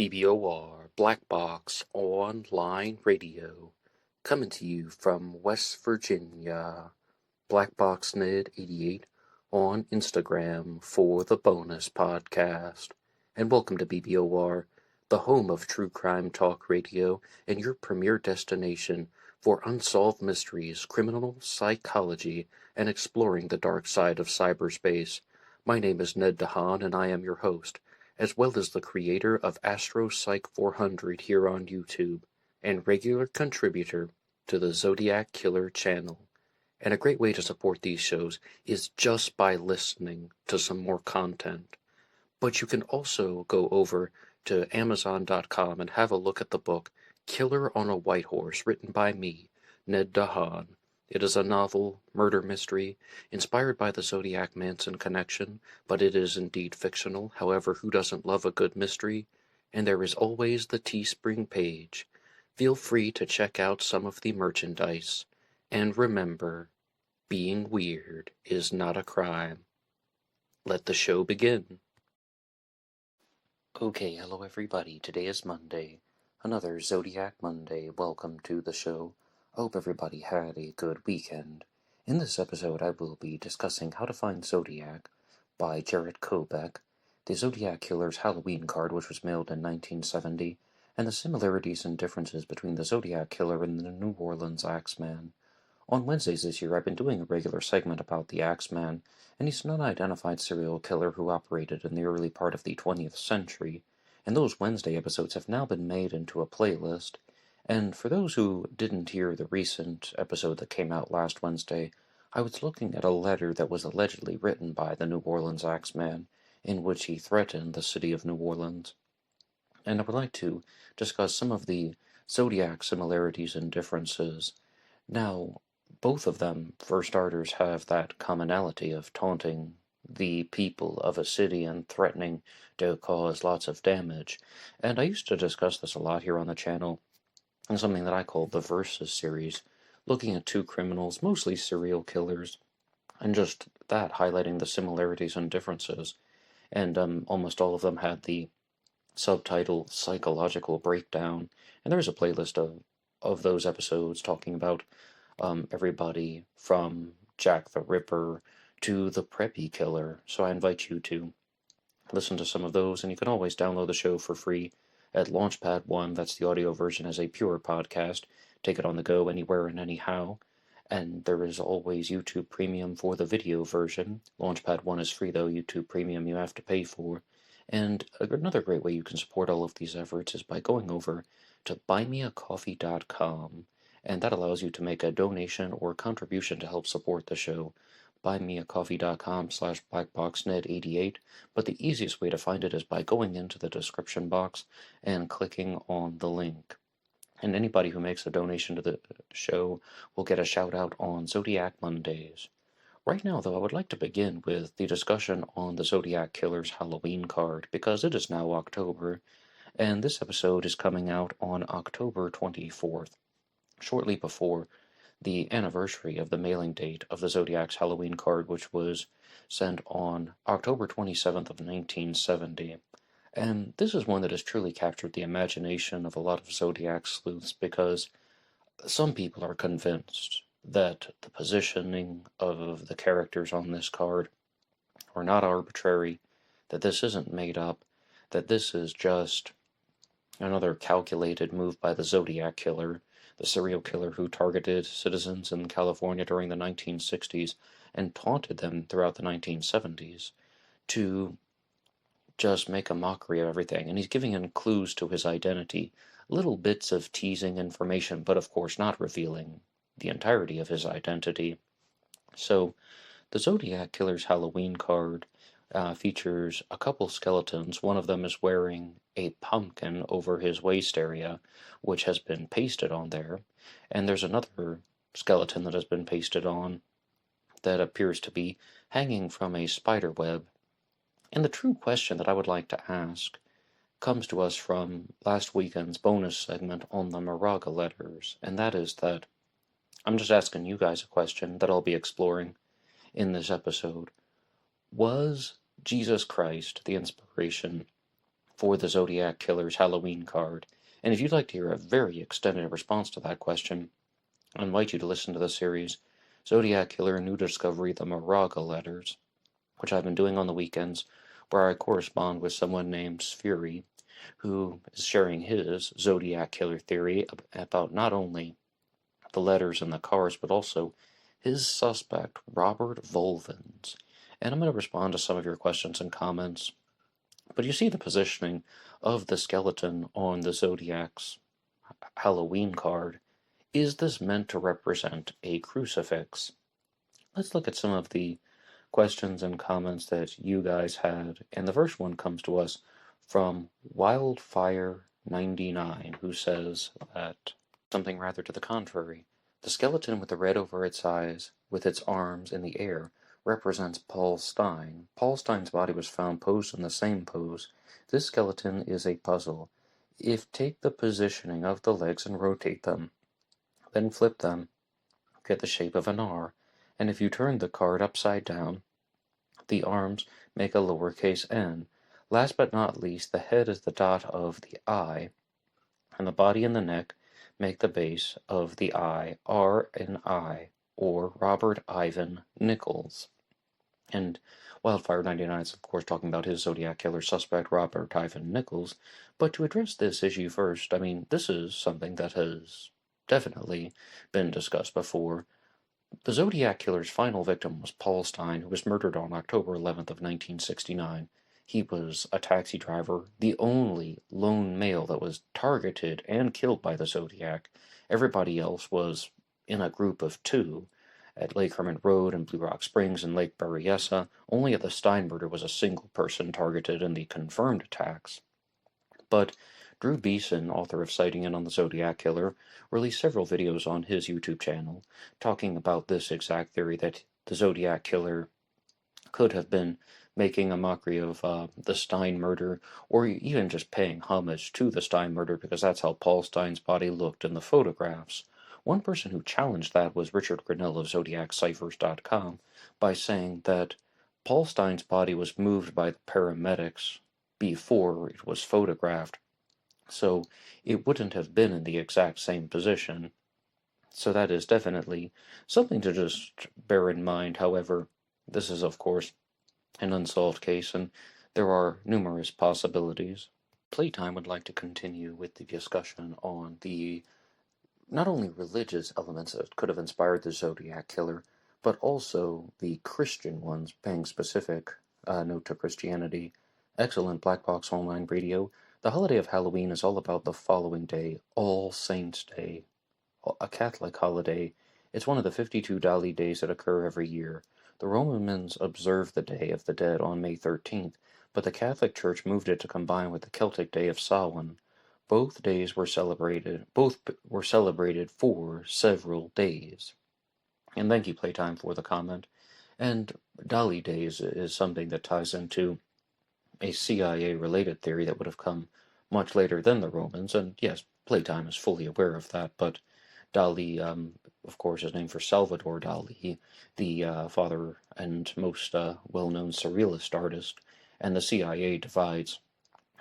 BBOR Black Box Online Radio, coming to you from West Virginia. BlackBoxNid88 on Instagram for the bonus podcast. And welcome to BBOR, the home of true crime talk radio and your premier destination for unsolved mysteries, criminal psychology, and exploring the dark side of cyberspace. My name is Ned DeHaan, and I am your host, as well as the creator of AstroPsych 400 here on YouTube, and regular contributor to the Zodiac Killer channel. And a great way to support these shows is just by listening to some more content. But you can also go over to Amazon.com and have a look at the book Killer on a White Horse, written by me, Ned DeHaan. It is a novel, murder mystery, inspired by the Zodiac Manson connection, but it is indeed fictional. However, who doesn't love a good mystery? And there is always the TeeSpring page. Feel free to check out some of the merchandise. And remember, being weird is not a crime. Let the show begin. Okay, hello everybody. Today is Monday. Another Zodiac Monday. Welcome to the show. I hope everybody had a good weekend. In this episode, I will be discussing How to Find Zodiac by Jarrett Kobeck, the Zodiac Killer's Halloween card, which was mailed in 1970, and the similarities and differences between the Zodiac Killer and the New Orleans Axeman. On Wednesdays this year, I've been doing a regular segment about the Axeman, and he's an unidentified serial killer who operated in the early part of the 20th century, and those Wednesday episodes have now been made into a playlist. And for those who didn't hear the recent episode that came out last Wednesday, I was looking at a letter that was allegedly written by the New Orleans Axeman, in which he threatened the city of New Orleans. And I would like to discuss some of the Zodiac similarities and differences. Now, both of them, for starters, have that commonality of taunting the people of a city and threatening to cause lots of damage. And I used to discuss this a lot here on the channel, and something that I call the Versus series, looking at two criminals, mostly serial killers, and just that, highlighting the similarities and differences. And almost all of them had the subtitle Psychological Breakdown, and there's a playlist of those episodes talking about everybody from Jack the Ripper to the Preppy Killer, so I invite you to listen to some of those, and you can always download the show for free at LaunchPad 1, that's the audio version as a pure podcast. Take it on the go anywhere and anyhow. And there is always YouTube Premium for the video version. LaunchPad 1 is free though, YouTube Premium you have to pay for. And another great way you can support all of these efforts is by going over to BuyMeACoffee.com. And that allows you to make a donation or contribution to help support the show. BuyMeACoffee.com/BlackBoxNed88, but the easiest way to find it is by going into the description box and clicking on the link. And anybody who makes a donation to the show will get a shout out on Zodiac Mondays. Right now, though, I would like to begin with the discussion on the Zodiac Killer's Halloween card, because it is now October, and this episode is coming out on October 24th, shortly before the anniversary of the mailing date of the Zodiac's Halloween card, which was sent on October 27th of 1970. And this is one that has truly captured the imagination of a lot of Zodiac sleuths, because some people are convinced that the positioning of the characters on this card are not arbitrary, that this isn't made up, that this is just another calculated move by the Zodiac Killer, the serial killer who targeted citizens in California during the 1960s and taunted them throughout the 1970s to just make a mockery of everything. And he's giving in clues to his identity, little bits of teasing information, but of course not revealing the entirety of his identity. So the Zodiac Killer's Halloween card features a couple skeletons. One of them is wearing a pumpkin over his waist area, which has been pasted on there. And there's another skeleton that has been pasted on that appears to be hanging from a spider web. And the true question that I would like to ask comes to us from last weekend's bonus segment on the Moraga letters, and that is that I'm just asking you guys a question that I'll be exploring in this episode. Was Jesus Christ the inspiration for the Zodiac Killer's Halloween card. And if you'd like to hear a very extended response to that question, I invite you to listen to the series Zodiac Killer New Discovery, the Moraga Letters, which I've been doing on the weekends, where I correspond with someone named Spheri, who is sharing his Zodiac Killer theory about not only the letters and the cards, but also his suspect, Robert Volvins. And I'm going to respond to some of your questions and comments. But you see the positioning of the skeleton on the Zodiac's Halloween card. Is this meant to represent a crucifix? Let's look at some of the questions and comments that you guys had. And the first one comes to us from Wildfire99, who says that something rather to the contrary. The skeleton with the red over its eyes, with its arms in the air, represents Paul Stine. Paul Stine's body was found posed in the same pose. This skeleton is a puzzle. If take the positioning of the legs and rotate them, then flip them, get the shape of an R, and if you turn the card upside down, the arms make a lowercase n. Last but not least, the head is the dot of the I, and the body and the neck make the base of the I, R and I, or Robert Ivan Nichols. And Wildfire99 is, of course, talking about his Zodiac Killer suspect, Robert Ivan Nichols. But to address this issue first, this is something that has definitely been discussed before. The Zodiac Killer's final victim was Paul Stine, who was murdered on October 11th of 1969. He was a taxi driver, the only lone male that was targeted and killed by the Zodiac. Everybody else was in a group of two at Lake Herman Road and Blue Rock Springs and Lake Berryessa. Only at the Stine murder was a single person targeted in the confirmed attacks. But Drew Beeson, author of Sighting In on the Zodiac Killer, released several videos on his YouTube channel talking about this exact theory that the Zodiac Killer could have been making a mockery of the Stine murder, or even just paying homage to the Stine murder, because that's how Paul Stine's body looked in the photographs. One person who challenged that was Richard Grinnell of ZodiacCiphers.com by saying that Paul Stine's body was moved by the paramedics before it was photographed, so it wouldn't have been in the exact same position. So that is definitely something to just bear in mind. However, this is, of course, an unsolved case, and there are numerous possibilities. Playtime would like to continue with the discussion on the not only religious elements that could have inspired the Zodiac Killer, but also the Christian ones, paying specific note to Christianity. Excellent Black Box Online Radio. The holiday of Halloween is all about the following day, All Saints' Day, a Catholic holiday. It's one of the 52 Dali days that occur every year. The Romans observed the Day of the Dead on May 13th, but the Catholic Church moved it to combine with the Celtic Day of Samhain. Both were celebrated for several days. And thank you, Playtime, for the comment. And Dali Days is something that ties into a CIA-related theory that would have come much later than the Romans, and yes, Playtime is fully aware of that, but Dali, of course, is named for Salvador Dali, the father and most well-known surrealist artist, and the CIA divides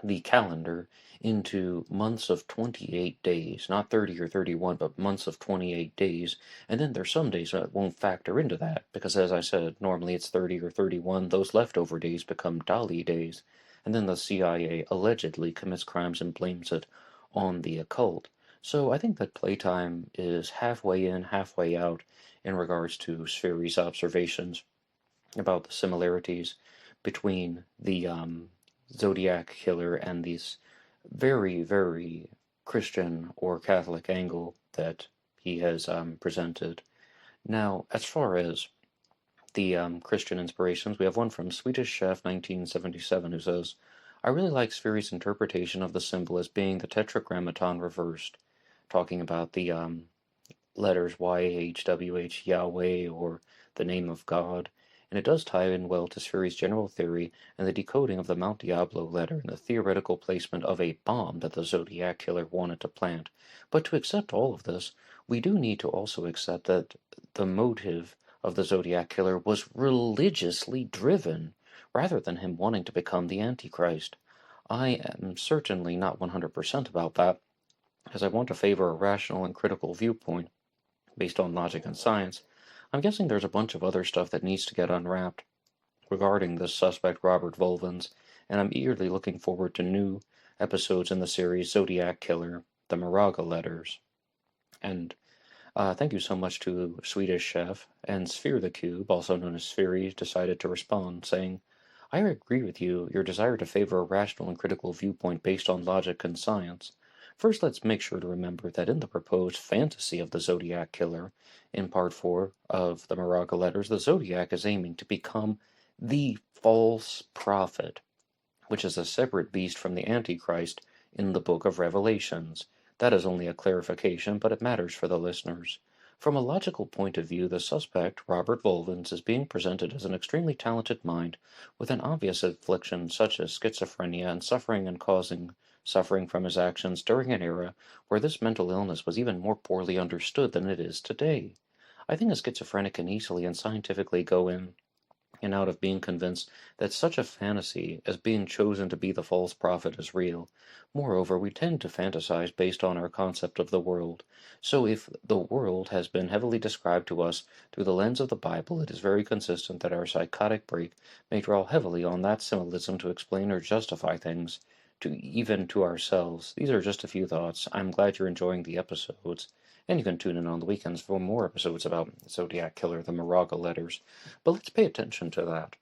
the calendar into months of 28 days, not 30 or 31, but months of 28 days, and then there's some days that won't factor into that, because as I said, normally it's 30 or 31, those leftover days become Dali days, and then the CIA allegedly commits crimes and blames it on the occult. So I think that Playtime is halfway in, halfway out in regards to Spheri's observations about the similarities between the Zodiac Killer and these very, very Christian or Catholic angle that he has presented. Now, as far as the Christian inspirations, we have one from Swedish Chef 1977 who says, I really like Spheri's interpretation of the symbol as being the tetragrammaton reversed, talking about the letters YHWH, Yahweh, or the name of God, and it does tie in well to Spheri's general theory and the decoding of the Mount Diablo letter and the theoretical placement of a bomb that the Zodiac Killer wanted to plant. But to accept all of this, we do need to also accept that the motive of the Zodiac Killer was religiously driven, rather than him wanting to become the Antichrist. I am certainly not 100% about that, as I want to favor a rational and critical viewpoint based on logic and science. I'm guessing there's a bunch of other stuff that needs to get unwrapped regarding this suspect Robert Volvins, and I'm eagerly looking forward to new episodes in the series Zodiac Killer, The Moraga Letters. And thank you so much to Swedish Chef, and Sphere the Cube, also known as Sphery, decided to respond, saying, I agree with you, your desire to favor a rational and critical viewpoint based on logic and science. First, let's make sure to remember that in the proposed fantasy of the Zodiac Killer, in Part 4 of the Moraga Letters, the Zodiac is aiming to become the false prophet, which is a separate beast from the Antichrist in the Book of Revelations. That is only a clarification, but it matters for the listeners. From a logical point of view, the suspect, Robert Volvins, is being presented as an extremely talented mind with an obvious affliction such as schizophrenia and causing suffering from his actions during an era where this mental illness was even more poorly understood than it is today. I think a schizophrenic can easily and scientifically go in and out of being convinced that such a fantasy as being chosen to be the false prophet is real. Moreover, we tend to fantasize based on our concept of the world. So if the world has been heavily described to us through the lens of the Bible, it is very consistent that our psychotic break may draw heavily on that symbolism to explain or justify things, even to ourselves. These are just a few thoughts. I'm glad you're enjoying the episodes. And you can tune in on the weekends for more episodes about Zodiac Killer, the Moraga Letters. But let's pay attention to that,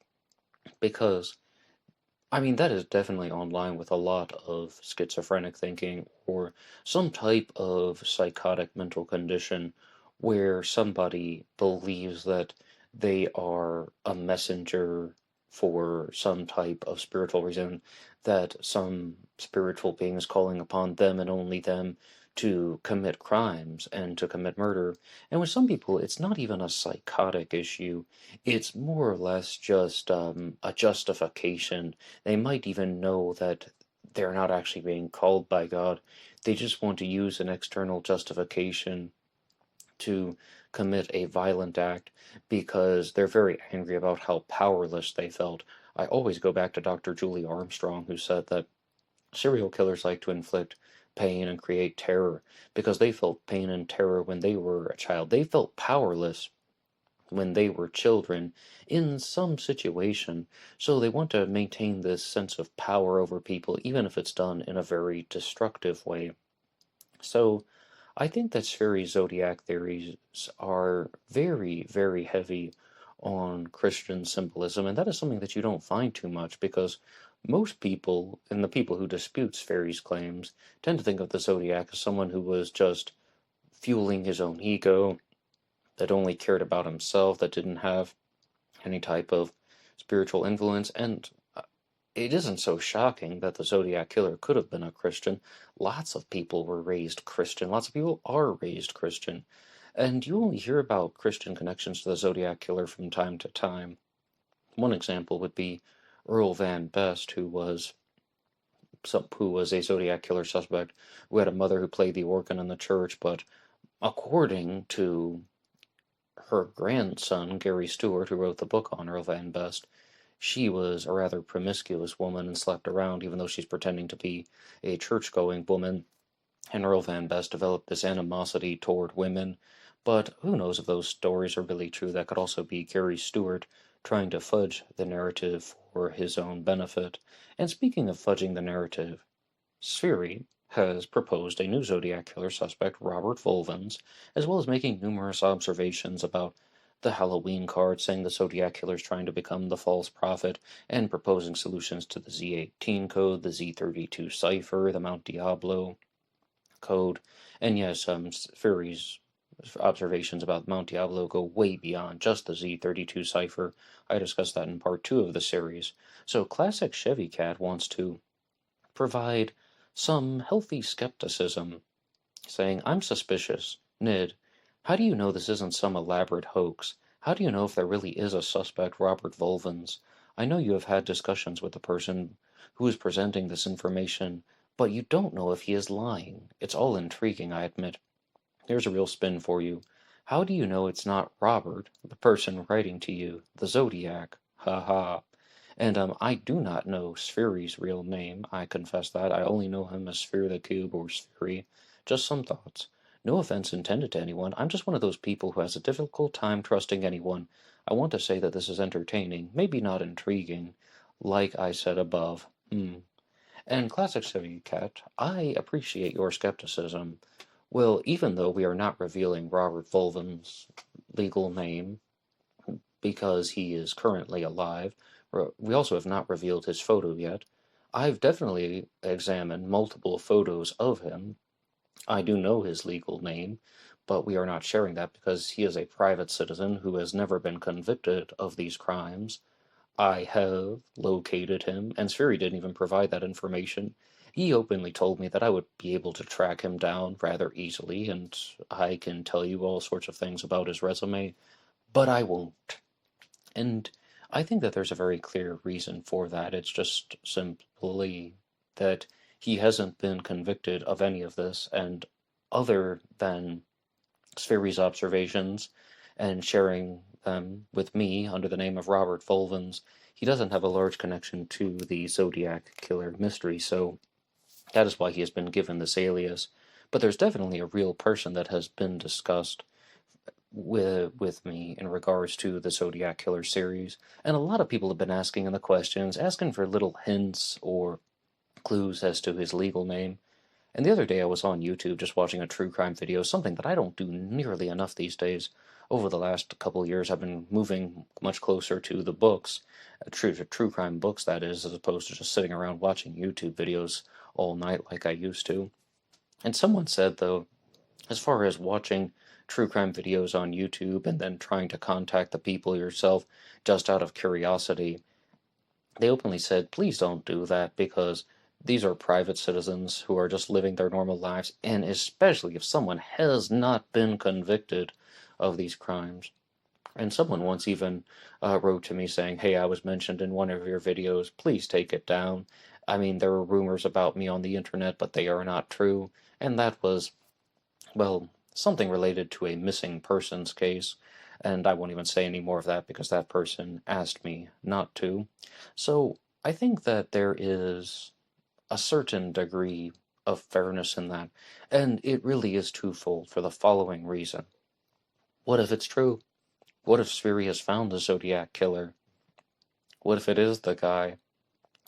because, that is definitely on line with a lot of schizophrenic thinking or some type of psychotic mental condition where somebody believes that they are a messenger for some type of spiritual reason, that some spiritual being is calling upon them and only them to commit crimes and to commit murder. And with some people, it's not even a psychotic issue. It's more or less just a justification. They might even know that they're not actually being called by God. They just want to use an external justification to commit a violent act because they're very angry about how powerless they felt. I always go back to Dr. Julie Armstrong, who said that serial killers like to inflict pain and create terror because they felt pain and terror when they were a child. They felt powerless when they were children in some situation, so they want to maintain this sense of power over people, even if it's done in a very destructive way. So I think that fairy zodiac theories are very, very heavy on Christian symbolism, and that is something that you don't find too much because most people, and the people who dispute fairies' claims, tend to think of the zodiac as someone who was just fueling his own ego, that only cared about himself, that didn't have any type of spiritual influence, and it isn't so shocking that the Zodiac Killer could have been a Christian. Lots of people were raised Christian. Lots of people are raised Christian. And you only hear about Christian connections to the Zodiac Killer from time to time. One example would be Earl Van Best, who was a Zodiac Killer suspect, who had a mother who played the organ in the church, but according to her grandson, Gary Stewart, who wrote the book on Earl Van Best, she was a rather promiscuous woman and slept around even though she's pretending to be a church-going woman. And Earl Van Best developed this animosity toward women. But who knows if those stories are really true? That could also be Gary Stewart trying to fudge the narrative for his own benefit. And speaking of fudging the narrative, Spheri has proposed a new Zodiac Killer suspect, Robert Volvins, as well as making numerous observations about the Halloween card, saying the Zodiac Killer is trying to become the false prophet, and proposing solutions to the Z18 code, the Z32 cipher, the Mount Diablo code. And yes, Spheri's observations about Mount Diablo go way beyond just the Z32 cipher. I discussed that in part 2 of the series. So Classic Chevy Cat wants to provide some healthy skepticism, saying, I'm suspicious. Nid, how do you know this isn't some elaborate hoax? How do you know if there really is a suspect, Robert Volvins? I know you have had discussions with the person who is presenting this information, but you don't know if he is lying. It's all intriguing, I admit. Here's a real spin for you. How do you know it's not Robert, the person writing to you, the Zodiac? Ha ha. And I do not know Sphery's real name. I confess that. I only know him as Sphere the Cube or Sphery. Just some thoughts. No offense intended to anyone. I'm just one of those people who has a difficult time trusting anyone. I want to say that this is entertaining, maybe not intriguing, like I said above. And Classic City Cat, I appreciate your skepticism. Well, even though we are not revealing Robert Fulvin's legal name because he is currently alive, we also have not revealed his photo yet. I've definitely examined multiple photos of him. I do know his legal name, but we are not sharing that because he is a private citizen who has never been convicted of these crimes. I have located him, and Spheri didn't even provide that information. He openly told me that I would be able to track him down rather easily, and I can tell you all sorts of things about his resume, but I won't. And I think that there's a very clear reason for that. It's just simply that he hasn't been convicted of any of this, and other than Spheri's observations and sharing them with me under the name of Robert Fulvins, he doesn't have a large connection to the Zodiac killer mystery, so that is why he has been given this alias. But there's definitely a real person that has been discussed with me in regards to the Zodiac Killer series, and a lot of people have been asking in the questions, asking for little hints or clues as to his legal name. And the other day I was on YouTube just watching a true crime video, something that I don't do nearly enough these days. Over the last couple of years, I've been moving much closer to the books, true crime books, that is, as opposed to just sitting around watching YouTube videos all night like I used to. And someone said, though, as far as watching true crime videos on YouTube and then trying to contact the people yourself just out of curiosity, they openly said, please don't do that because these are private citizens who are just living their normal lives, and especially if someone has not been convicted of these crimes. And someone once even wrote to me saying, hey, I was mentioned in one of your videos, please take it down. I mean, there are rumors about me on the internet, but they are not true. And that was, well, something related to a missing persons case, and I won't even say any more of that because that person asked me not to. So I think that there is a certain degree of fairness in that, and it really is twofold for the following reason. What if it's true? What if Spheri has found the Zodiac killer? What if it is the guy?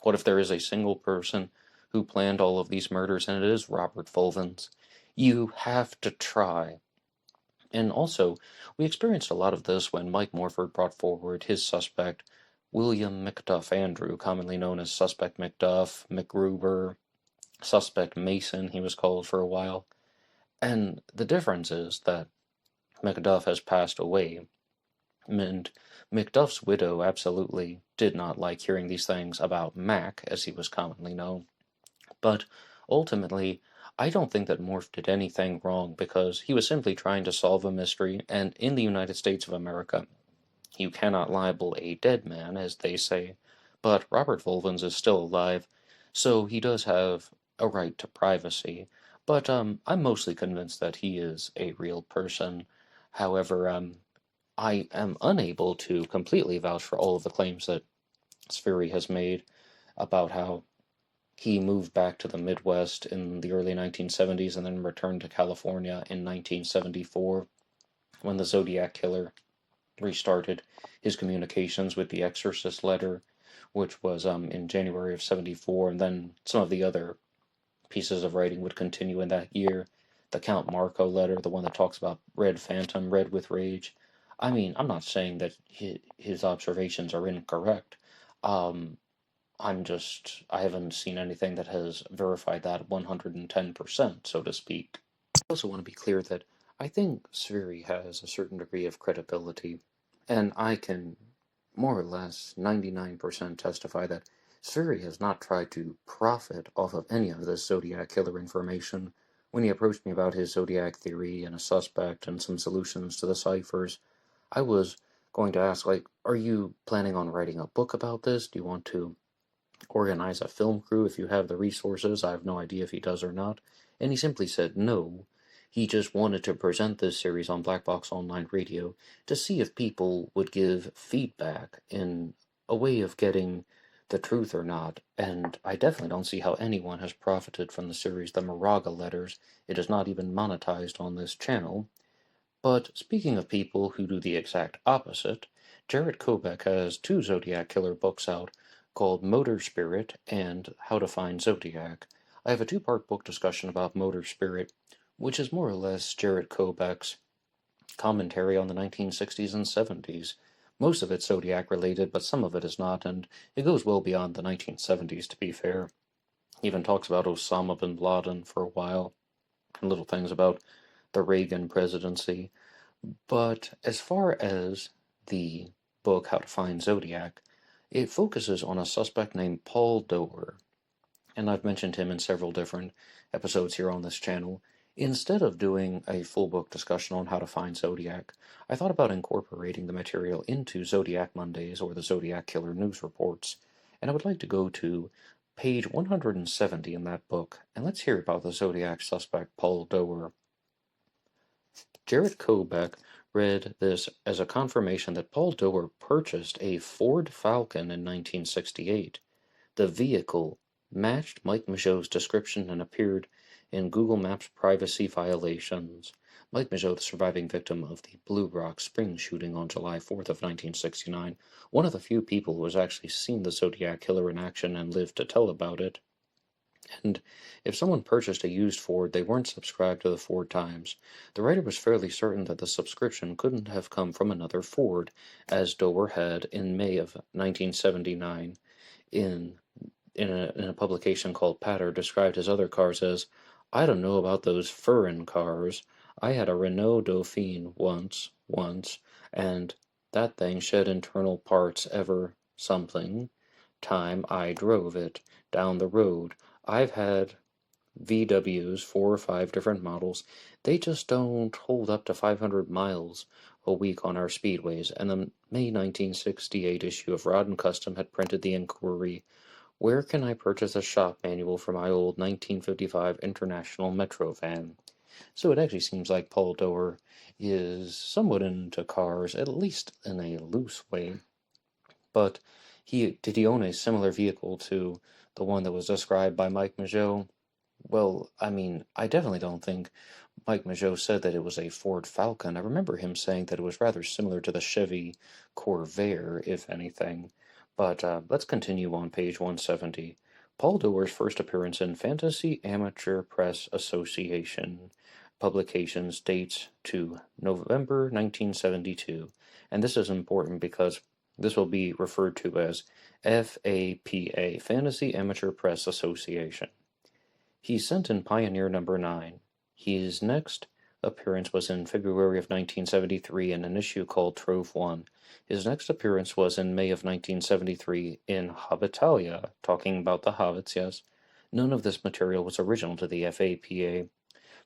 What if there is a single person who planned all of these murders and it is Robert Fulvins? You have to try. And also, we experienced a lot of this when Mike Morford brought forward his suspect, William McDuff Andrew, commonly known as Suspect McDuff, McGruber, Suspect Mason, he was called for a while. And the difference is that McDuff has passed away, and McDuff's widow absolutely did not like hearing these things about Mac, as he was commonly known. But ultimately, I don't think that Morph did anything wrong because he was simply trying to solve a mystery, and in the United States of America, you cannot libel a dead man, as they say, but Robert Fulvins is still alive, so he does have a right to privacy. But I'm mostly convinced that he is a real person. However, I am unable to completely vouch for all of the claims that Spheri has made about how he moved back to the Midwest in the early 1970s and then returned to California in 1974 when the Zodiac Killer restarted his communications with the Exorcist letter, which was in January of 74, and then some of the other pieces of writing would continue in that year. The Count Marco letter, the one that talks about Red Phantom, Red with Rage. I mean, I'm not saying that his observations are incorrect. Um, I haven't seen anything that has verified that 110%, so to speak. I also want to be clear that I think Spheri has a certain degree of credibility, and I can more or less 99% testify that Spheri has not tried to profit off of any of this Zodiac Killer information. When he approached me about his Zodiac theory and a suspect and some solutions to the ciphers, I was going to ask, like, are you planning on writing a book about this? Do you want to organize a film crew if you have the resources? I have no idea if he does or not. And he simply said no. He just wanted to present this series on Black Box Online Radio to see if people would give feedback in a way of getting the truth or not, and I definitely don't see how anyone has profited from the series The Moraga Letters. It is not even monetized on this channel. But speaking of people who do the exact opposite, Jarrett Kobek has two Zodiac Killer books out called Motor Spirit and How to Find Zodiac. I have a two-part book discussion about Motor Spirit, which is more or less Jarrett Kobek's commentary on the 1960s and 70s. Most of it's Zodiac related, but some of it is not, and it goes well beyond the 1970s, to be fair. He even talks about Osama bin Laden for a while, and little things about the Reagan presidency. But as far as the book How to Find Zodiac, it focuses on a suspect named Paul Doer, and I've mentioned him in several different episodes here on this channel. Instead of doing a full book discussion on how to find Zodiac, I thought about incorporating the material into Zodiac Mondays or the Zodiac Killer news reports, and I would like to go to page 170 in that book, and let's hear about the Zodiac suspect Paul Doer. Jarrett Kobek read this as a confirmation that Paul Doer purchased a Ford Falcon in 1968. The vehicle matched Mike Michaud's description and appeared in Google Maps privacy violations. Mike Michaud, the surviving victim of the Blue Rock Spring shooting on July 4th of 1969, one of the few people who has actually seen the Zodiac Killer in action and lived to tell about it. And if someone purchased a used Ford, they weren't subscribed to the Ford Times. The writer was fairly certain that the subscription couldn't have come from another Ford, as Doer had in May of 1979 in a publication called Patter described his other cars as, "I don't know about those furrin cars. I had a Renault Dauphine once, and that thing shed internal parts ever something time I drove it down the road. I've had VWs, 4 or 5 different models. They just don't hold up to 500 miles a week on our speedways." And the May 1968 issue of Rod and Custom had printed the inquiry, "Where can I purchase a shop manual for my old 1955 International Metro van?" So it actually seems like Paul Doer is somewhat into cars, at least in a loose way. But did he own a similar vehicle to the one that was described by Mike Michaud? Well, I mean, I definitely don't think Mike Michaud said that it was a Ford Falcon. I remember him saying that it was rather similar to the Chevy Corvair, if anything. But let's continue on page 170. Paul Doer's first appearance in Fantasy Amateur Press Association publications dates to November 1972. And this is important because this will be referred to as FAPA, Fantasy Amateur Press Association. He sent in Pioneer number 9. His next appearance was in February of 1973 in an issue called Trove 1. His next appearance was in May of 1973 in Hobbitalia, talking about the Hobbits, yes. None of this material was original to the FAPA.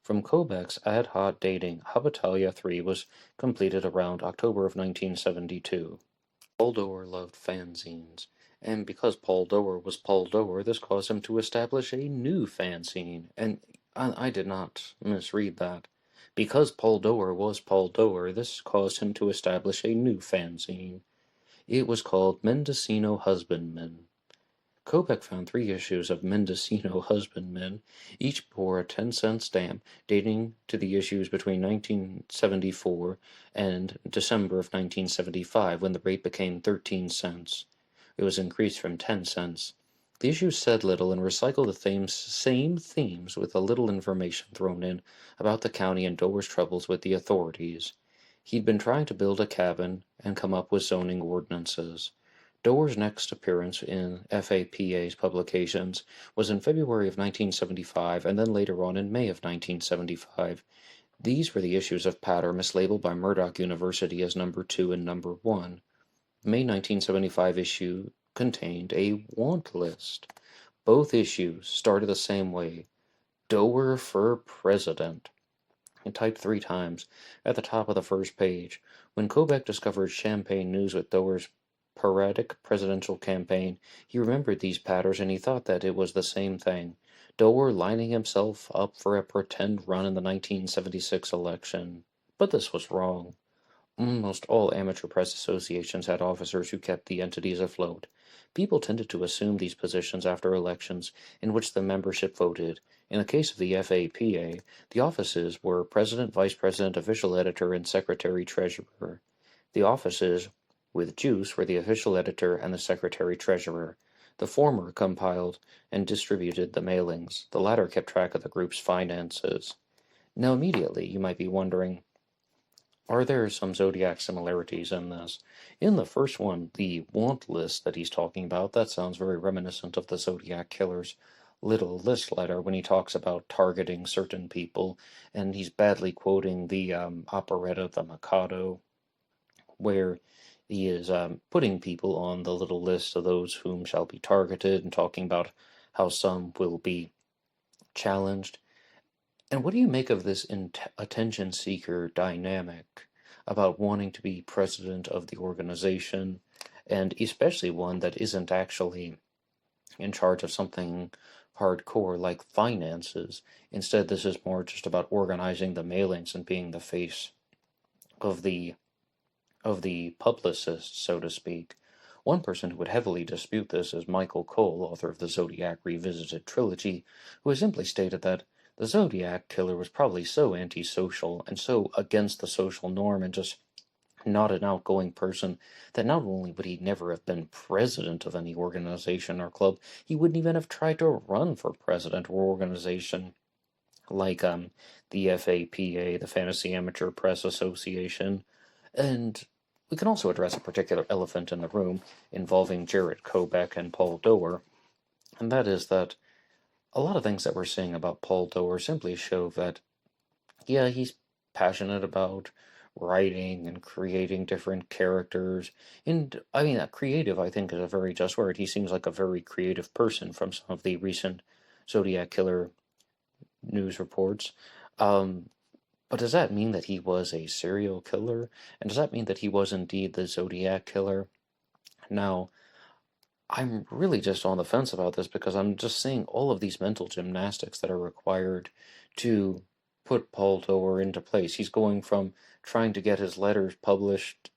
From Kobek's ad hoc dating, Hobbitalia 3 was completed around October of 1972. Paul Doer loved fanzines, and because Paul Doer was Paul Doer, this caused him to establish a new fanzine, and I did not misread that. Because Paul Doer was Paul Doer, this caused him to establish a new fanzine. It was called Mendocino Husbandman. Kobek found 3 issues of Mendocino Husbandman. Each bore a 10-cent stamp dating to the issues between 1974 and December of 1975, when the rate became 13 cents. It was increased from 10 cents. The issues said little and recycled the same themes with a little information thrown in about the county and Doer's troubles with the authorities. He'd been trying to build a cabin and come up with zoning ordinances. Doer's next appearance in FAPA's publications was in February of 1975 and then later on in May of 1975. These were the issues of Patter mislabeled by Murdoch University as number 2 and number 1. The May 1975 issue contained a want list. Both issues started the same way: Doer for President, and typed 3 times at the top of the first page. When Kobek discovered Champagne News with Doer's parodic presidential campaign, he remembered these patterns and he thought that it was the same thing. Doer lining himself up for a pretend run in the 1976 election. But this was wrong. Almost all amateur press associations had officers who kept the entities afloat. People tended to assume these positions after elections in which the membership voted. In the case of the FAPA, the offices were President, Vice President, Official Editor, and Secretary-Treasurer. The offices with juice were the Official Editor and the Secretary-Treasurer. The former compiled and distributed the mailings. The latter kept track of the group's finances. Now immediately you might be wondering, are there some Zodiac similarities in this? In the first one, the want list that he's talking about, that sounds very reminiscent of the Zodiac Killer's little list letter when he talks about targeting certain people, and he's badly quoting the operetta The Mikado, where he is putting people on the little list of those whom shall be targeted and talking about how some will be challenged. And what do you make of this attention seeker dynamic about wanting to be president of the organization, and especially one that isn't actually in charge of something hardcore like finances? Instead, this is more just about organizing the mailings and being the face of the publicist, so to speak. One person who would heavily dispute this is Michael Cole, author of the Zodiac Revisited trilogy, who has simply stated that the Zodiac Killer was probably so antisocial and so against the social norm and just not an outgoing person that not only would he never have been president of any organization or club, he wouldn't even have tried to run for president or organization like the FAPA, the Fantasy Amateur Press Association. And we can also address a particular elephant in the room involving Jared Kobeck and Paul Doerr, and that is that a lot of things that we're seeing about Paul Doerr simply show that, yeah, he's passionate about writing and creating different characters. And I mean, creative, I think, is a very just word. He seems like a very creative person from some of the recent Zodiac Killer news reports. But does that mean that he was a serial killer? And does that mean that he was indeed the Zodiac Killer? Now, I'm really just on the fence about this because I'm just seeing all of these mental gymnastics that are required to put Paul Doerr into place. He's going from trying to get his letters published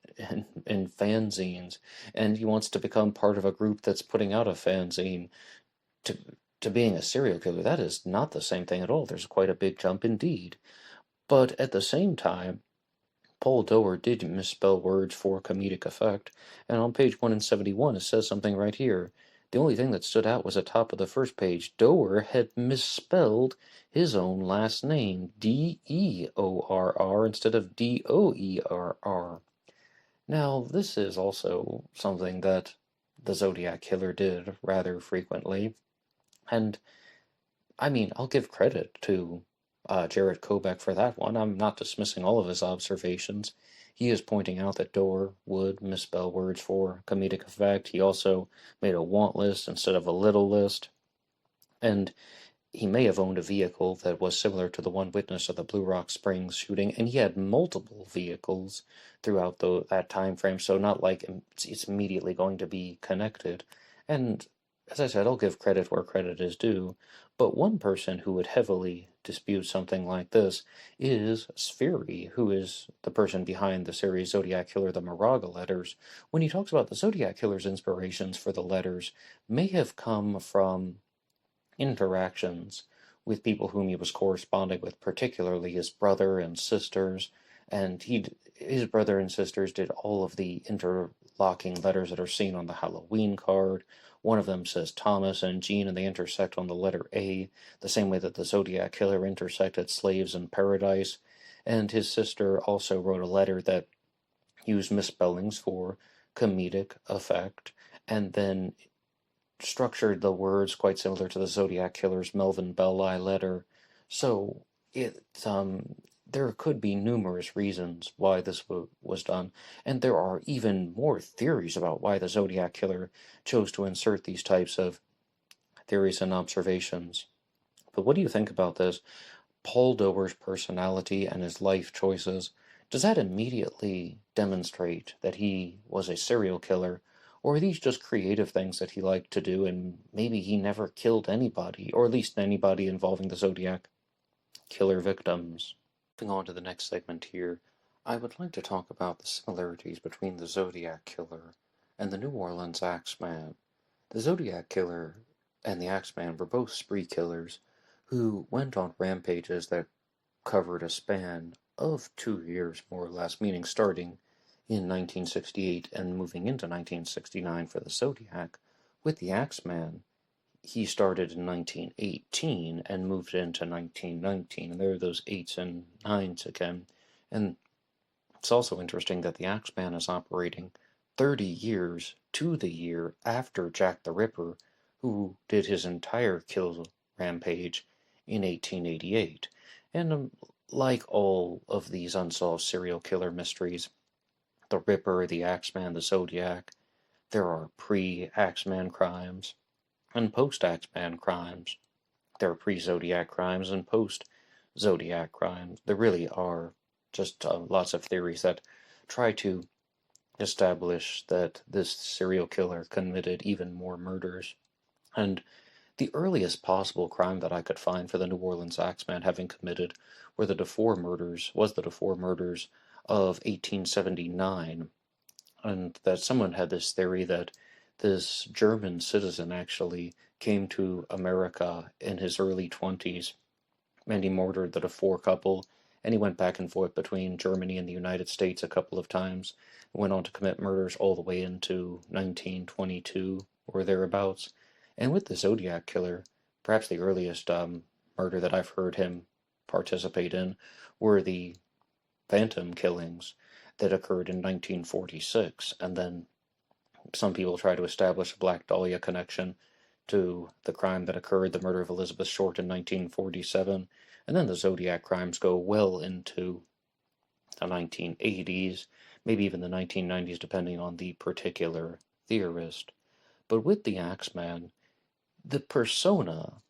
in fanzines, and he wants to become part of a group that's putting out a fanzine, to being a serial killer. That is not the same thing at all. There's quite a big jump indeed. But at the same time, Paul Doerr did misspell words for comedic effect, and on page 171 it says something right here. The only thing that stood out was at the top of the first page. Doerr had misspelled his own last name, Deorr, instead of Doerr. Now, this is also something that the Zodiac Killer did rather frequently, and I mean, I'll give credit to Jared Kobeck for that one. I'm not dismissing all of his observations. He is pointing out that Doerr would misspell words for comedic effect. He also made a want list instead of a little list. And he may have owned a vehicle that was similar to the one witness of the Blue Rock Springs shooting, and he had multiple vehicles throughout that time frame, so not like it's immediately going to be connected. And as I said, I'll give credit where credit is due, but one person who would heavily dispute something like this is Spheri, who is the person behind the series Zodiac Killer, the Moraga letters. When he talks about the Zodiac Killer's inspirations for the letters may have come from interactions with people whom he was corresponding with, particularly his brother and sisters, and his brother and sisters did all of the interlocking letters that are seen on the Halloween card. One of them says Thomas and Jean, and they intersect on the letter A, the same way that the Zodiac Killer intersected Slaves in Paradise. And his sister also wrote a letter that used misspellings for comedic effect, and then structured the words quite similar to the Zodiac Killer's Melvin Belli letter. So there could be numerous reasons why this was done, and there are even more theories about why the Zodiac Killer chose to insert these types of theories and observations. But what do you think about this? Paul Doerr's personality and his life choices, does that immediately demonstrate that he was a serial killer, or are these just creative things that he liked to do, and maybe he never killed anybody, or at least anybody involving the Zodiac Killer victims? Moving on to the next segment here, I would like to talk about the similarities between the Zodiac Killer and the New Orleans Axeman. The Zodiac Killer and the Axeman were both spree killers who went on rampages that covered a span of 2 years, more or less, meaning starting in 1968 and moving into 1969 for the Zodiac. With the Axeman, he started in 1918 and moved into 1919, and there are those eights and nines again. And it's also interesting that the Axeman is operating 30 years to the year after Jack the Ripper, who did his entire kill rampage in 1888. And like all of these unsolved serial killer mysteries, the Ripper, the Axeman, the Zodiac, there are pre-Axeman crimes and post-Axeman crimes. There are pre-Zodiac crimes and post-Zodiac crimes. There really are just lots of theories that try to establish that this serial killer committed even more murders. And the earliest possible crime that I could find for the New Orleans Axeman having committed was the Dufour murders of 1879. And that someone had this theory that this German citizen actually came to America in his early 20s and he murdered the Dufour couple, and he went back and forth between Germany and the United States a couple of times, went on to commit murders all the way into 1922 or thereabouts. And with the Zodiac Killer, perhaps the earliest murder that I've heard him participate in were the Phantom killings that occurred in 1946, and then some people try to establish a Black Dahlia connection to the crime that occurred, the murder of Elizabeth Short in 1947, and then the Zodiac crimes go well into the 1980s, maybe even the 1990s, depending on the particular theorist. But with the Axeman, the persona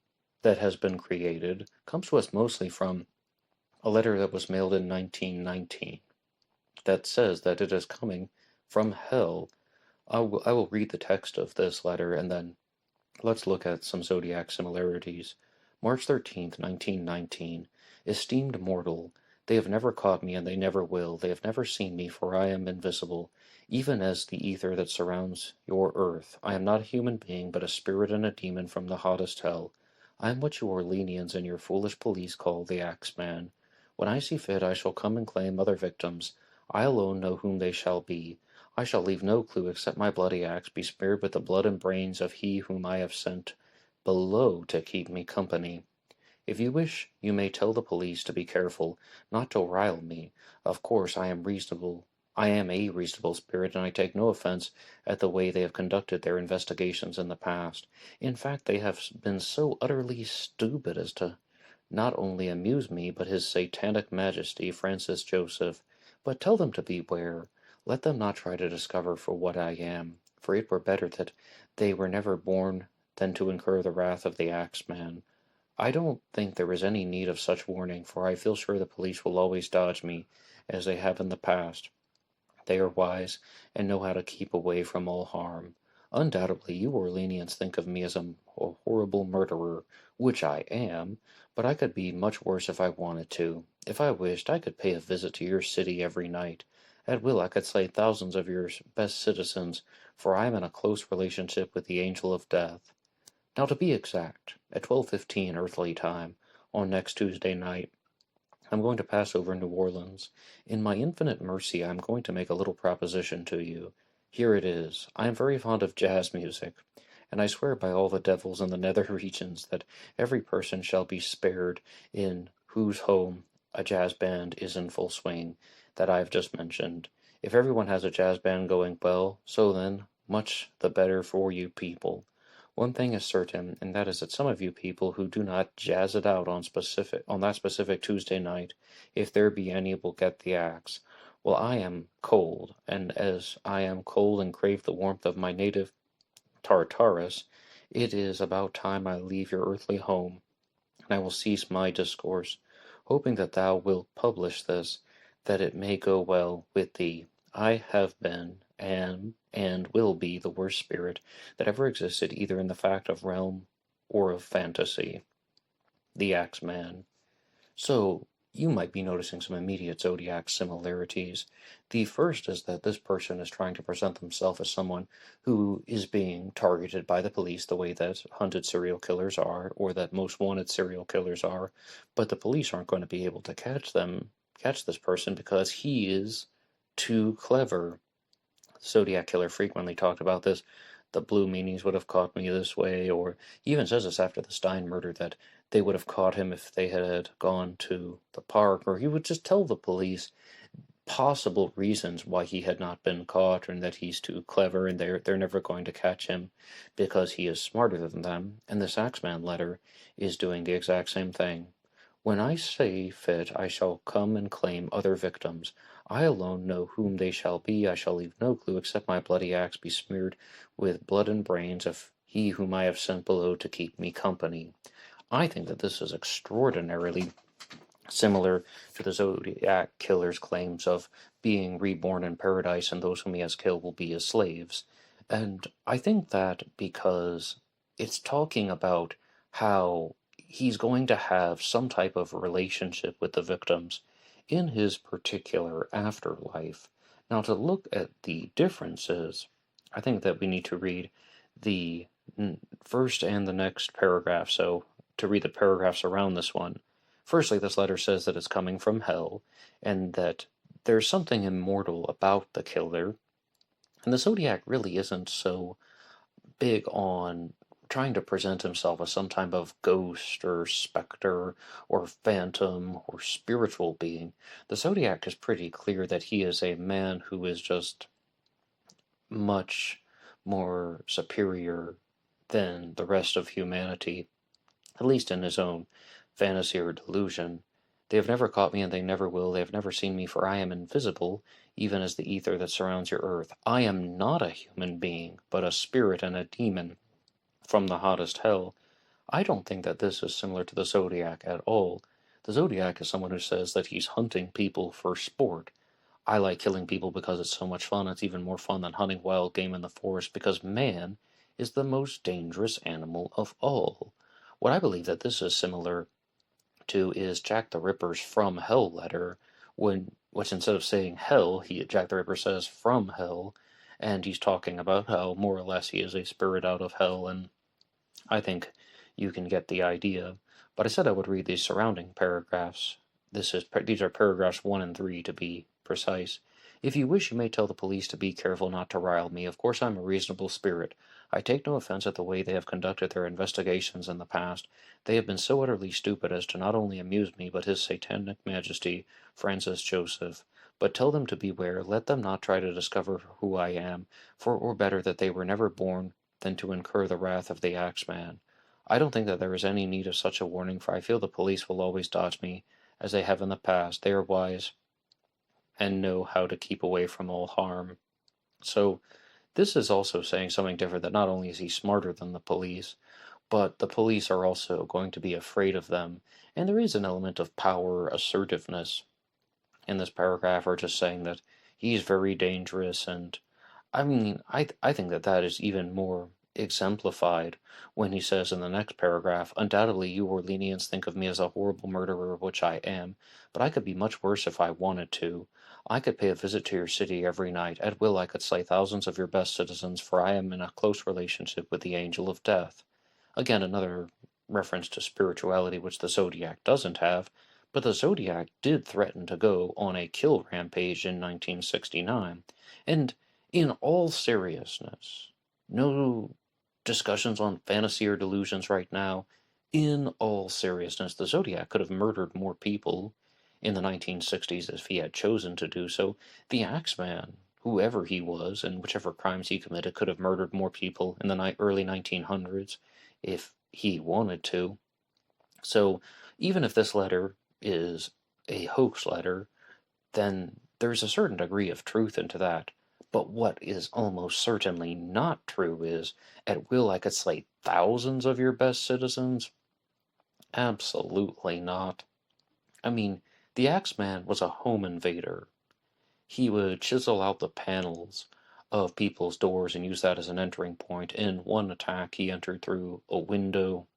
that has been created comes to us mostly from a letter that was mailed in 1919 that says that it is coming from hell. I will read the text of this letter and then let's look at some Zodiac similarities. March 13th, 1919. Esteemed mortal, they have never caught me and they never will. They have never seen me, for I am invisible, even as the ether that surrounds your earth. I am not a human being, but a spirit and a demon from the hottest hell. I am what you Orleanians and your foolish police call the Axeman. When I see fit, I shall come and claim other victims. I alone know whom they shall be. I shall leave no clue except my bloody axe be smeared with the blood and brains of he whom I have sent below to keep me company. If you wish, you may tell the police to be careful, not to rile me. Of course, I am reasonable. I am a reasonable spirit, and I take no offense at the way they have conducted their investigations in the past. In fact, they have been so utterly stupid as to not only amuse me, but his satanic majesty, Francis Joseph. But tell them to beware. Let them not try to discover for what I am, for it were better that they were never born than to incur the wrath of the Axeman. I don't think there is any need of such warning, for I feel sure the police will always dodge me, as they have in the past. They are wise, and know how to keep away from all harm. Undoubtedly, you Orleanians think of me as a horrible murderer, which I am, but I could be much worse if I wanted to. If I wished, I could pay a visit to your city every night. At will, I could slay thousands of your best citizens, for I am in a close relationship with the Angel of Death. Now, to be exact, at 12:15 earthly time, on next Tuesday night, I'm going to pass over New Orleans. In my infinite mercy, I am going to make a little proposition to you. Here it is. I am very fond of jazz music, and I swear by all the devils in the nether regions that every person shall be spared in whose home a jazz band is in full swing, that I have just mentioned. If everyone has a jazz band going well, so then, much the better for you people. One thing is certain, and that is that some of you people who do not jazz it out on that specific Tuesday night, if there be any, will get the axe. Well, I am cold, and as I am cold and crave the warmth of my native Tartarus, it is about time I leave your earthly home, and I will cease my discourse, hoping that thou wilt publish this, that it may go well with thee. I have been, am, and will be the worst spirit that ever existed either in the fact of realm or of fantasy. The Axeman. So, you might be noticing some immediate Zodiac similarities. The first is that this person is trying to present themselves as someone who is being targeted by the police the way that hunted serial killers are, or that most wanted serial killers are, but the police aren't going to be able to catch this person because he is too clever. Zodiac Killer frequently talked about this. The Blue Meanies would have caught me this way, or he even says this after the Stein murder that they would have caught him if they had gone to the park, or he would just tell the police possible reasons why he had not been caught and that he's too clever and they're never going to catch him because he is smarter than them. And this Axeman letter is doing the exact same thing. When I say fit, I shall come and claim other victims. I alone know whom they shall be. I shall leave no clue except my bloody axe be smeared with blood and brains of he whom I have sent below to keep me company. I think that this is extraordinarily similar to the Zodiac Killer's claims of being reborn in paradise and those whom he has killed will be his slaves. And I think that because it's talking about how he's going to have some type of relationship with the victims in his particular afterlife. Now, to look at the differences, I think that we need to read the first and the next paragraph. So, to read the paragraphs around this one. Firstly, this letter says that it's coming from hell, and that there's something immortal about the killer. And the Zodiac really isn't so big on trying to present himself as some type of ghost or specter or phantom or spiritual being. The Zodiac is pretty clear that he is a man who is just much more superior than the rest of humanity, at least in his own fantasy or delusion. They have never caught me, and they never will. They have never seen me, for I am invisible, even as the ether that surrounds your earth. I am not a human being, but a spirit and a demon from the hottest hell. I don't think that this is similar to the Zodiac at all. The Zodiac is someone who says that he's hunting people for sport. I like killing people because it's so much fun. It's even more fun than hunting wild game in the forest because man is the most dangerous animal of all. What I believe that this is similar to is Jack the Ripper's From Hell letter, which instead of saying hell, Jack the Ripper says from hell, and he's talking about how more or less he is a spirit out of hell, and I think you can get the idea. But I said I would read these surrounding paragraphs. These are paragraphs 1 and 3 to be precise. If you wish, you may tell the police to be careful not to rile me. Of course, I'm a reasonable spirit. I take no offense at the way they have conducted their investigations in the past. They have been so utterly stupid as to not only amuse me, but his satanic majesty, Francis Joseph. But tell them to beware. Let them not try to discover who I am, for it were better that they were never born than to incur the wrath of the Axeman. I don't think that there is any need of such a warning, for I feel the police will always dodge me, as they have in the past. They are wise and know how to keep away from all harm. So, this is also saying something different, that not only is he smarter than the police, but the police are also going to be afraid of them. And there is an element of power assertiveness in this paragraph, or just saying that he's very dangerous. And I mean, I think that that is even more exemplified when he says in the next paragraph, undoubtedly you Orleanians think of me as a horrible murderer, which I am, but I could be much worse if I wanted to. I could pay a visit to your city every night. At will I could slay thousands of your best citizens, for I am in a close relationship with the angel of death. Again, another reference to spirituality, which the Zodiac doesn't have, but the Zodiac did threaten to go on a kill rampage in 1969. And in all seriousness, no discussions on fantasy or delusions right now. In all seriousness, the Zodiac could have murdered more people in the 1960s if he had chosen to do so. The Axeman, whoever he was and whichever crimes he committed, could have murdered more people in the early 1900s if he wanted to. So even if this letter is a hoax letter, then there's a certain degree of truth into that. But what is almost certainly not true is, at will I could slay thousands of your best citizens? Absolutely not. I mean, the Axeman was a home invader. He would chisel out the panels of people's doors and use that as an entering point. In one attack, he entered through a window,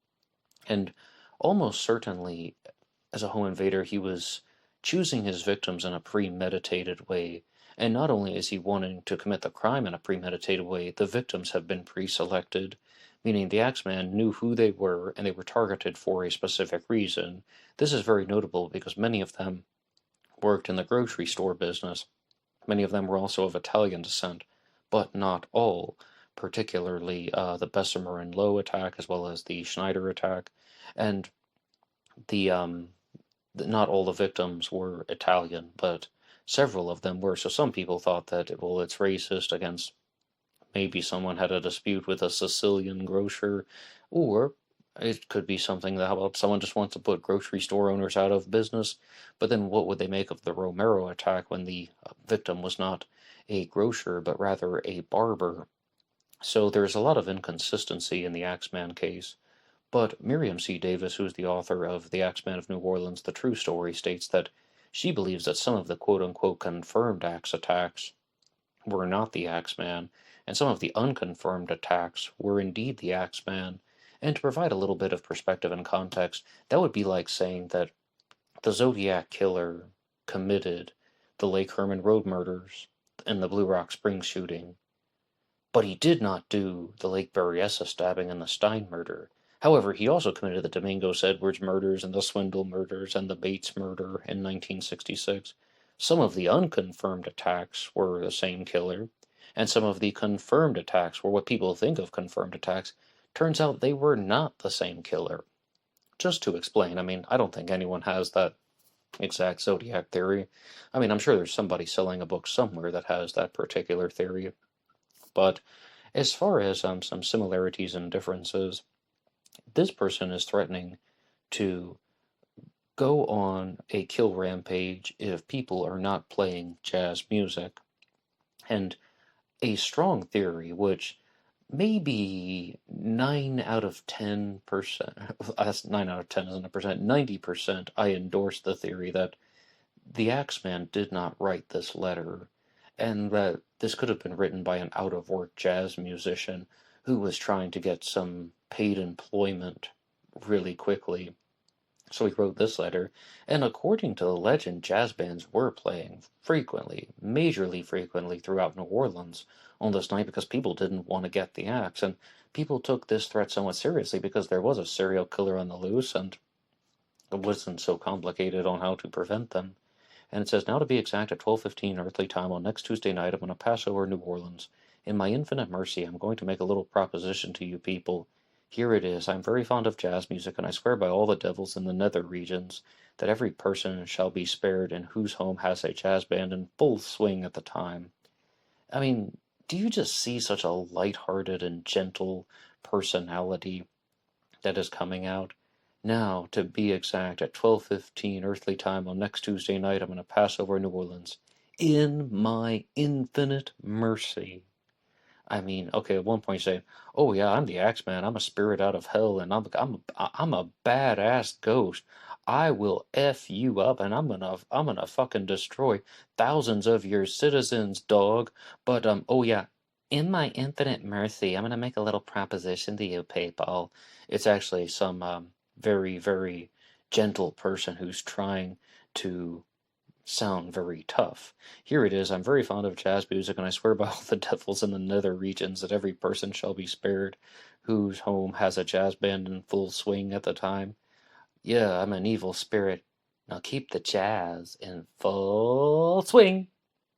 and almost certainly as a home invader, he was choosing his victims in a premeditated way. And not only is he wanting to commit the crime in a premeditated way, the victims have been pre-selected, meaning the Axeman knew who they were and they were targeted for a specific reason. This is very notable because many of them worked in the grocery store business. Many of them were also of Italian descent, but not all, particularly the Bessemer and Lowe attack, as well as the Schneider attack, and the not all the victims were Italian, but several of them were. So some people thought that, well, it's racist against maybe someone had a dispute with a Sicilian grocer, or it could be something that, how about someone just wants to put grocery store owners out of business? But then what would they make of the Romero attack when the victim was not a grocer, but rather a barber? So there's a lot of inconsistency in the Axeman case. But Miriam C. Davis, who is the author of The Axeman of New Orleans, The True Story, states that she believes that some of the quote-unquote confirmed axe attacks were not the Axeman, and some of the unconfirmed attacks were indeed the Axeman. And to provide a little bit of perspective and context, that would be like saying that the Zodiac killer committed the Lake Herman Road murders and the Blue Rock Springs shooting, but he did not do the Lake Berryessa stabbing and the Stein murder. However, he also committed the Domingos Edwards murders and the Swindle murders and the Bates murder in 1966. Some of the unconfirmed attacks were the same killer, and some of the confirmed attacks were what people think of confirmed attacks. Turns out they were not the same killer. Just to explain, I mean, I don't think anyone has that exact Zodiac theory. I mean, I'm sure there's somebody selling a book somewhere that has that particular theory. But as far as some similarities and differences, this person is threatening to go on a kill rampage if people are not playing jazz music. And a strong theory, which maybe 9 out of 10%, that's 9 out of 10 isn't a percent, 90%, I endorse the theory that the Axeman did not write this letter, and that this could have been written by an out-of-work jazz musician who was trying to get some paid employment really quickly. So he wrote this letter, and according to the legend, jazz bands were playing frequently, majorly frequently throughout New Orleans on this night because people didn't want to get the axe, and people took this threat somewhat seriously because there was a serial killer on the loose, and it wasn't so complicated on how to prevent them. And it says, now to be exact, at 12:15 earthly time on next Tuesday night, I'm going to pass over New Orleans. In my infinite mercy, I'm going to make a little proposition to you people. Here it is. I'm very fond of jazz music, and I swear by all the devils in the nether regions that every person shall be spared in whose home has a jazz band in full swing at the time. I mean, do you just see such a light-hearted and gentle personality that is coming out? Now, to be exact, at 12:15 earthly time on next Tuesday night, I'm going to pass over New Orleans. In my infinite mercy. I mean, okay, at one point saying, "Oh yeah, I'm the Axeman. I'm a spirit out of hell, and I'm a badass ghost. I will f you up, and I'm gonna fucking destroy thousands of your citizens, dog." But oh yeah, in my infinite mercy, I'm gonna make a little proposition to you, people. It's actually some very, very gentle person who's trying to sound very tough. Here it is. I'm very fond of jazz music, and I swear by all the devils in the nether regions that every person shall be spared whose home has a jazz band in full swing at the time. Yeah, I'm an evil spirit. Now keep the jazz in full swing,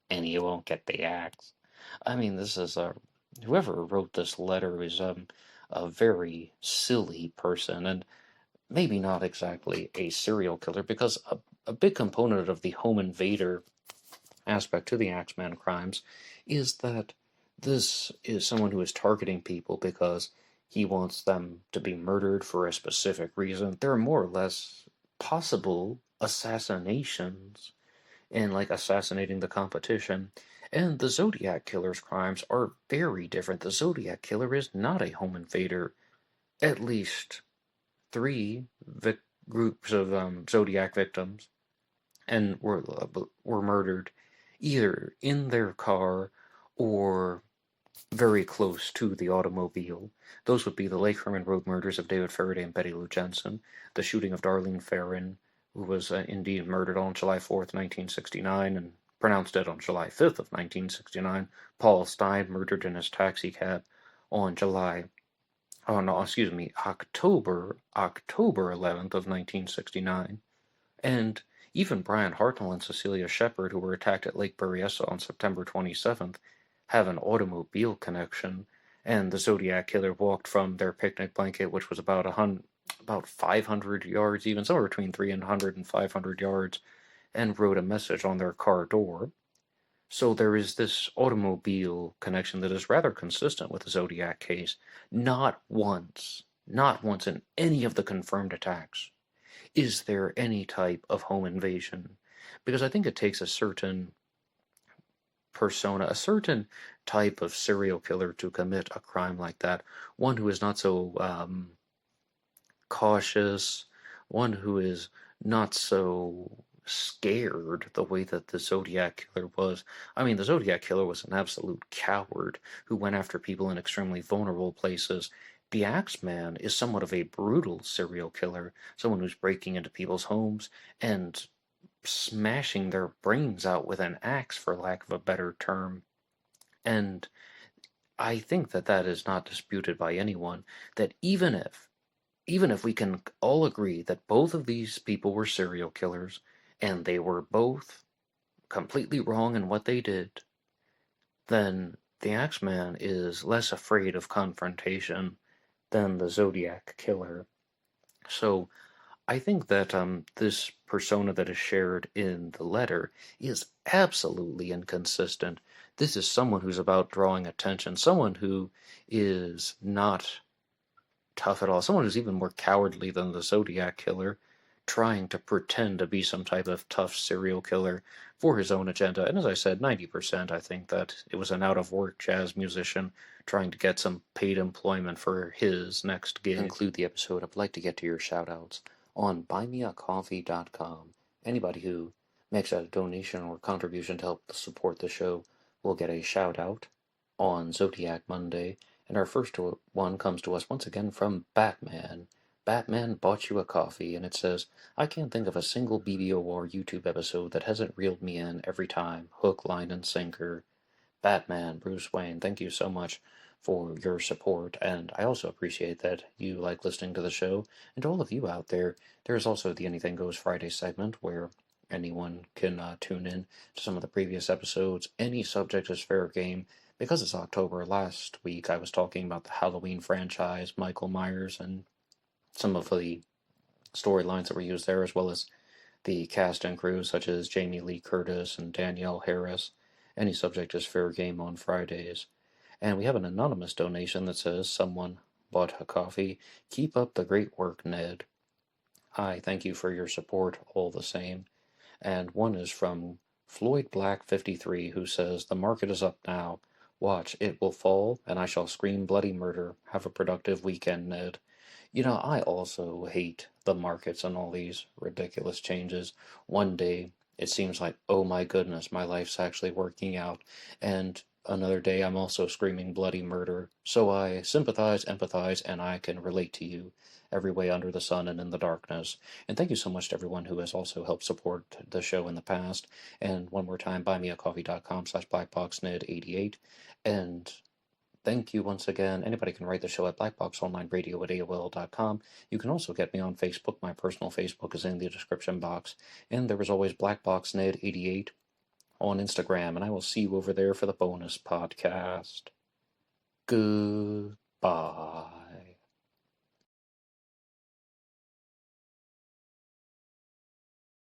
and you won't get the axe. I mean, this is whoever wrote this letter is a very silly person, and maybe not exactly a serial killer, because a big component of the home invader aspect to the Axeman crimes is that this is someone who is targeting people because he wants them to be murdered for a specific reason. There are more or less possible assassinations and like assassinating the competition. And the Zodiac killer's crimes are very different. The Zodiac killer is not a home invader. At least three groups of Zodiac victims and were murdered either in their car or very close to the automobile. Those would be the Lake Herman Road murders of David Faraday and Betty Lou Jensen, the shooting of Darlene Ferrin who was indeed murdered on July 4th, 1969, and pronounced dead on July 5th of 1969. Paul Stein, murdered in his taxicab on October 11th of 1969. And even Brian Hartnell and Cecilia Shepard, who were attacked at Lake Berryessa on September 27th, have an automobile connection. And the Zodiac killer walked from their picnic blanket, which was about 500 yards, even somewhere between 300 and 500 yards, and wrote a message on their car door. So there is this automobile connection that is rather consistent with the Zodiac case. Not once in any of the confirmed attacks is there any type of home invasion. Because I think it takes a certain persona, a certain type of serial killer to commit a crime like that. One who is not so cautious, one who is not so scared the way that the Zodiac killer was. I mean, the Zodiac killer was an absolute coward who went after people in extremely vulnerable places. The Axeman is somewhat of a brutal serial killer, someone who's breaking into people's homes and smashing their brains out with an axe, for lack of a better term. And I think that that is not disputed by anyone, that even if we can all agree that both of these people were serial killers, and they were both completely wrong in what they did, then the Axeman is less afraid of confrontation than the Zodiac killer. So I think that this persona that is shared in the letter is absolutely inconsistent. This is someone who's about drawing attention, someone who is not tough at all, someone who's even more cowardly than the Zodiac killer, trying to pretend to be some type of tough serial killer for his own agenda. And as I said, 90% I think that it was an out-of-work jazz musician trying to get some paid employment for his next gig. To conclude the episode, I'd like to get to your shout-outs on BuyMeACoffee.com. Anybody who makes a donation or contribution to help support the show will get a shout-out on Zodiac Monday. And our first one comes to us once again from Batman. Batman bought you a coffee, and it says, I can't think of a single BBOR YouTube episode that hasn't reeled me in every time. Hook, line, and sinker. Batman, Bruce Wayne, thank you so much for your support, and I also appreciate that you like listening to the show. And to all of you out there, there's also the Anything Goes Friday segment where anyone can tune in to some of the previous episodes. Any subject is fair game. Because it's October, last week I was talking about the Halloween franchise, Michael Myers, and some of the storylines that were used there, as well as the cast and crew, such as Jamie Lee Curtis and Danielle Harris. Any subject is fair game on Fridays. And we have an anonymous donation that says, someone bought a coffee. Keep up the great work, Ned. I thank you for your support all the same. And one is from Floyd Black 53, who says, the market is up now. Watch, it will fall, and I shall scream bloody murder. Have a productive weekend, Ned. You know, I also hate the markets and all these ridiculous changes. One day, it seems like, oh my goodness, my life's actually working out. And another day, I'm also screaming bloody murder. So I sympathize, empathize, and I can relate to you every way under the sun and in the darkness. And thank you so much to everyone who has also helped support the show in the past. And one more time, buymeacoffee.com/BlackBoxNed88. And thank you once again. Anybody can write the show at BlackBoxOnlineRadio@AOL.com. You can also get me on Facebook. My personal Facebook is in the description box. And there was always BlackBoxNed88 on Instagram. And I will see you over there for the bonus podcast. Goodbye.